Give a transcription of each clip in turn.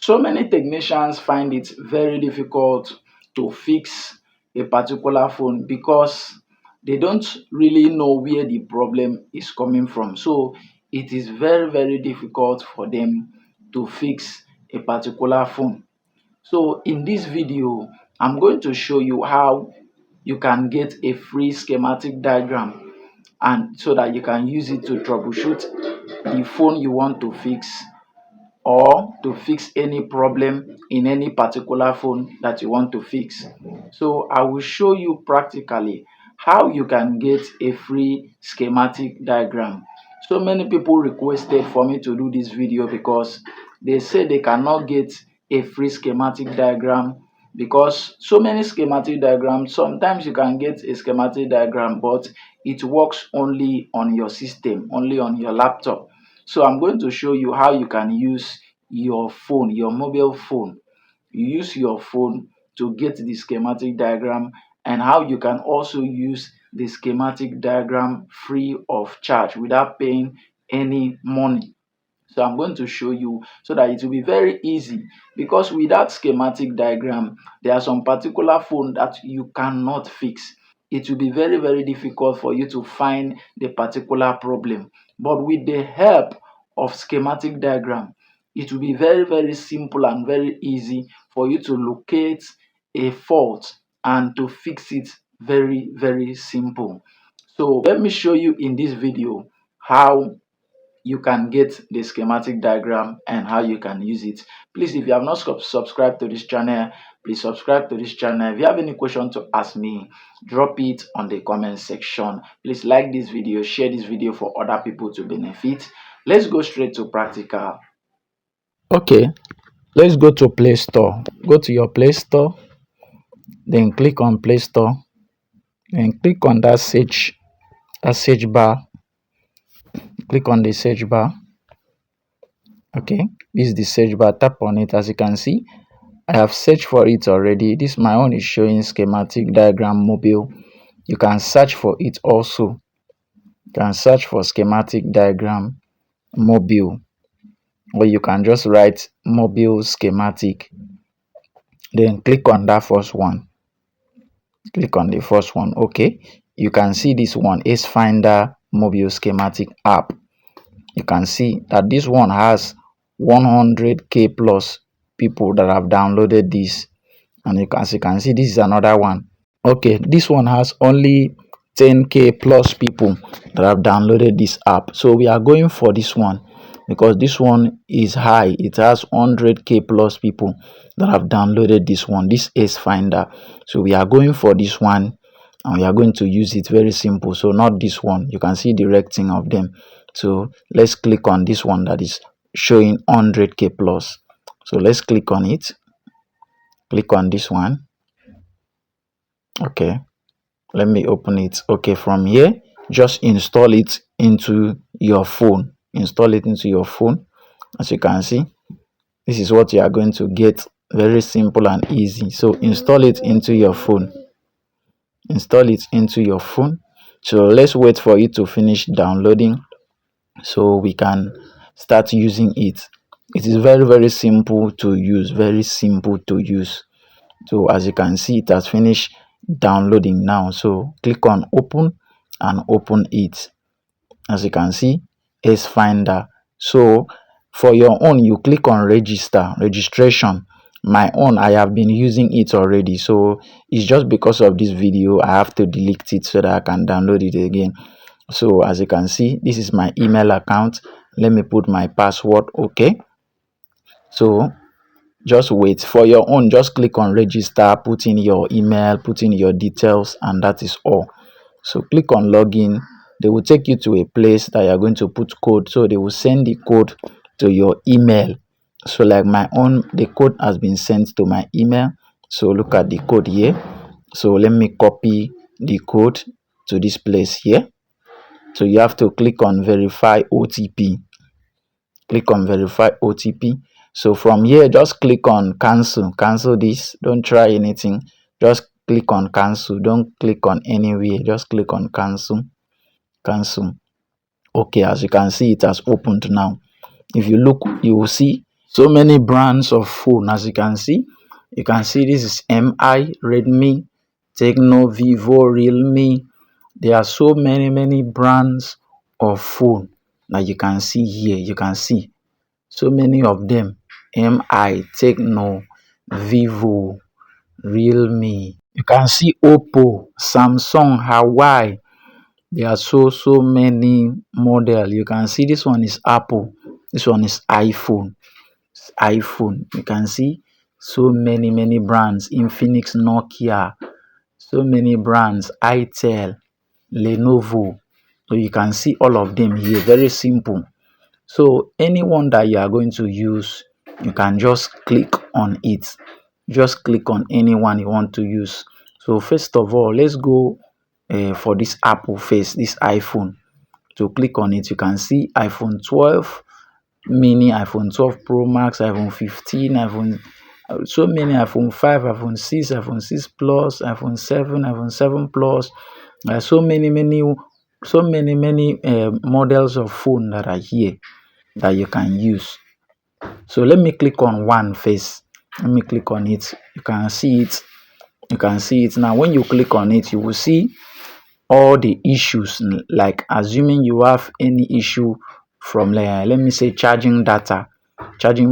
So many technicians find it very difficult to fix a particular phone because they don't really know where the problem is coming from. So it is very difficult for them to fix a particular phone. So in this video, I'm going to show you how you can get a free schematic diagram, and so that you can use it to troubleshoot the phone you want to fix, or to fix any problem in any particular phone that you want to fix. So I will show you practically how you can get a free schematic diagram. So many people requested for me to do this video because they say they cannot get a free schematic diagram, because so many schematic diagrams, sometimes you can get a schematic diagram but it works only on your system, only on your laptop. So I'm going to show you how you can use your phone, your mobile phone. You use your phone to get the schematic diagram, and how you can also use the schematic diagram free of charge without paying any money. So I'm going to show you so that it will be very easy, because without schematic diagram, there are some particular phone that you cannot fix. It will be very difficult for you to find the particular problem. But with the help of schematic diagram, it will be very simple and very easy for you to locate a fault and to fix it very simple. So let me show you in this video how you can get the schematic diagram and how you can use it. Please, if you have not subscribed to this channel, please subscribe to this channel. If you have any question to ask me, drop it on the comment section. Please like this video, share this video for other people to benefit. Let's go straight to practical. Okay, let's go to Play Store. Go to your Play Store, then click on Play Store, then click on that search bar. Click on the search bar. Okay, this is the search bar. Tap on it. As you can see, I have searched for it already. This my own is showing schematic diagram mobile. You can search for it also. You can search for schematic diagram mobile, or you can just write mobile schematic, then click on that first one. Click on the first one. Okay, you can see this one is Finder mobile schematic app. You can see that this one has 100k plus people that have downloaded this, and you can see this is another one. Okay, this one has only 10k plus people that have downloaded this app. So we are going for this one because this one is high. It has 100k plus people that have downloaded this one. This is Finder. So we are going for this one, and we are going to use it very simple. So not this one. You can see the rectangle of them. So let's click on this one that is showing 100k plus. So let's click on it. Click on this one. Okay, let me open it. Okay, from here just install it into your phone. Install it into your phone. As you can see, this is what you are going to get. Very simple and easy. So install it into your phone. Install it into your phone. So let's wait for it to finish downloading so we can start using it. It is very simple to use. Very simple to use. So as you can see, it has finished downloading now. So click on open and open it. As you can see, it's Finder. So for your own, you click on registration. My own, I have been using it already, so it's just because of this video I have to delete it so that I can download it again. So as you can see, this is my email account. Let me put my password. Okay, so just wait. For your own, just click on register, put in your email, put in your details, and that is all. So click on login. They will take you to a place that you're going to put code. So they will send the code to your email. So like my own, the code has been sent to my email. So look at the code here. So let me copy the code to this place here. So you have to click on verify OTP. Click on verify OTP. So from here, just click on cancel. Cancel this. Don't try anything. Just click on cancel. Don't click on anywhere. Just click on cancel. Cancel. Okay, as you can see, it has opened now. If you look, you will see So many brands of phone, as you can see this is Mi, Redmi, Tecno, Vivo, Realme. There are so many brands of phone that you can see here. You can see so many of them: Mi, Tecno, Vivo, Realme. You can see Oppo, Samsung, Hawaii. There are so many model. You can see this one is Apple, this one is iPhone. You can see so many brands: Infinix, Nokia, so many brands, itel, Lenovo. So you can see all of them here, very simple. So anyone that you are going to use, you can just click on it. Just click on anyone you want to use. So first of all, let's go for this Apple first, this iPhone. To click on it, you can see iPhone 12 mini, iPhone 12 Pro Max, iPhone 15, iPhone, so many, iPhone 5, iPhone 6, iPhone 6 Plus, iPhone 7, iPhone 7 Plus. So many models of phone that are here that you can use. So let me click on one first. Let me click on it. You can see it. You can see it now. When you click on it, you will see all the issues, like assuming you have any issue from, let me say, charging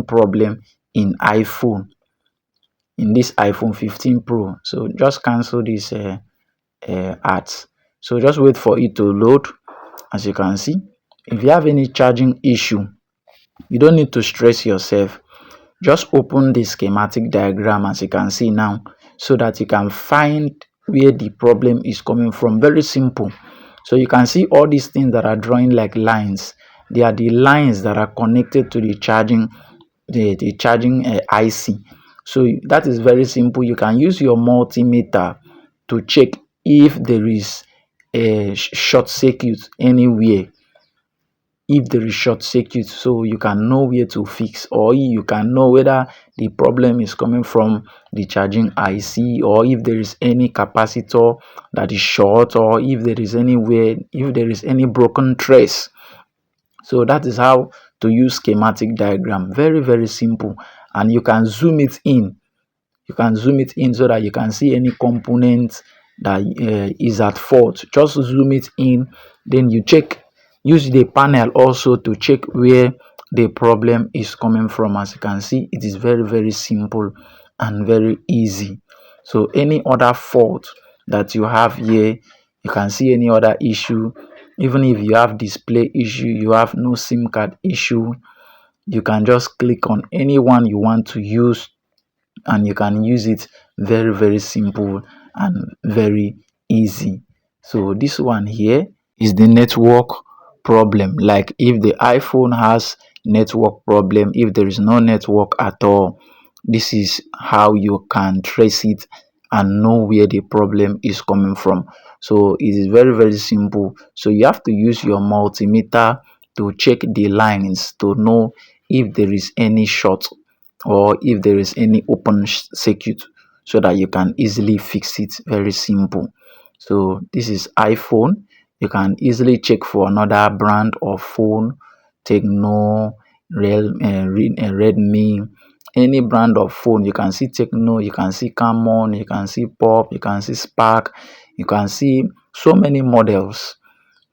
problem in iPhone, in this iPhone 15 Pro. So just cancel this ads. So just wait for it to load. As you can see, if you have any charging issue, you don't need to stress yourself. Just open the schematic diagram, as you can see now, so that you can find where the problem is coming from. Very simple. So you can see all these things that are drawing like lines. They are the lines that are connected to the charging IC. So that is very simple. You can use your multimeter to check if there is a short circuit anywhere. If there is short circuit, so you can know where to fix, or you can know whether the problem is coming from the charging IC, or if there is any capacitor that is short, or if there is any broken trace. So that is how to use schematic diagram. Very simple. And you can zoom it in. You can zoom it in so that you can see any component that is at fault. Just zoom it in, then you check. Use the panel also to check where the problem is coming from. As you can see, it is very simple and very easy. So any other fault that you have here, you can see any other issue. Even if you have display issue, you have no SIM card issue, you can just click on any one you want to use, and you can use it very simple and very easy. So this one here is the network problem. Like if the iPhone has network problem, if there is no network at all, this is how you can trace it and know where the problem is coming from. So it is very simple. So you have to use your multimeter to check the lines to know if there is any short, or if there is any open circuit, so that you can easily fix it. Very simple. So this is iPhone. You can easily check for another brand of phone: Tecno, Redmi, any brand of phone. You can see Tecno, you can see Camon, you can see Pop, you can see Spark, you can see so many models.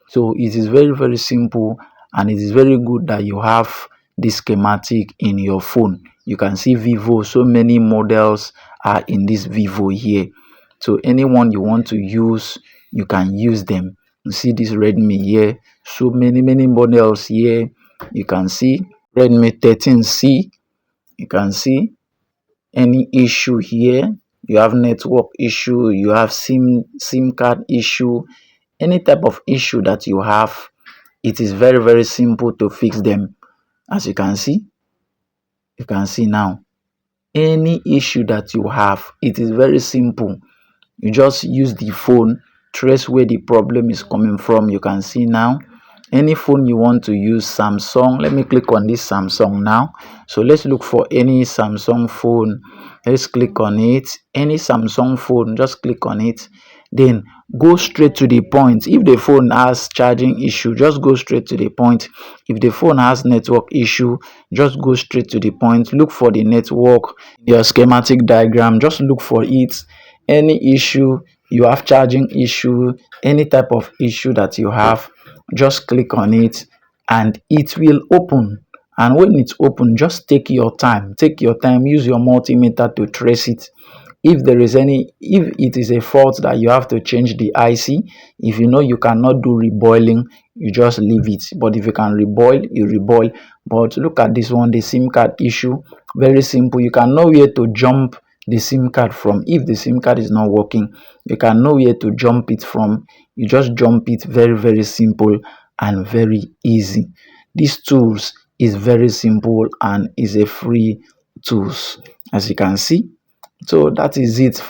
So it is very simple, and it is very good that you have this schematic in your phone. You can see Vivo, so many models are in this Vivo here. So anyone you want to use, you can use them. You see this Redmi here, so many models here. You can see Redmi 13C. You can see any issue here. You have network issue, you have sim card issue, any type of issue that you have, it is very simple to fix them. As you can see, now, any issue that you have, it is very simple. You just use the phone, trace where the problem is coming from. You can see now, any phone you want to use, Samsung. Let me click on this Samsung now. So let's look for any Samsung phone. Let's click on it. Any Samsung phone, just click on it. then go straight to the point. If the phone has charging issue, just go straight to the point. If the phone has network issue, just go straight to the point. Look for the network in your schematic diagram, just look for it. Any issue you have, charging issue, any type of issue that you have, just click on it and it will open. And when it's open, just take your time, use your multimeter to trace it. If there is any, if it is a fault that you have to change the IC, if you know you cannot do reboiling, you just leave it. But if you can reboil, you reboil. But look at this one, the SIM card issue. Very simple. You can know where to jump the SIM card from. If the SIM card is not working, you can know where to jump it from. You just jump it. Very simple and very easy. These tools is very simple and is a free tools, as you can see. So that is it.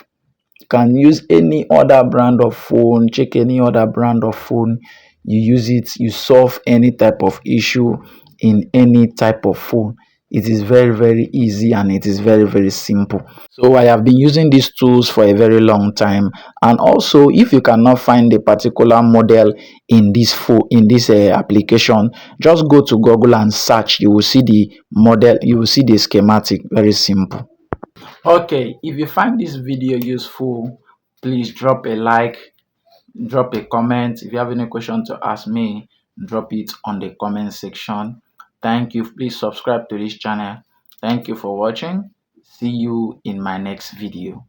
You can use any other brand of phone, check any other brand of phone, you use it, you solve any type of issue in any type of phone. It is very easy and it is very simple. So I have been using these tools for a very long time. And also, if you cannot find a particular model in this phone, in this application, just go to Google and search. You will see the model, you will see the schematic. Very simple. Okay, if you find this video useful, please drop a like, drop a comment. If you have any question to ask me, drop it on the comment section. Thank you. Please subscribe to this channel. Thank you for watching. See you in my next video.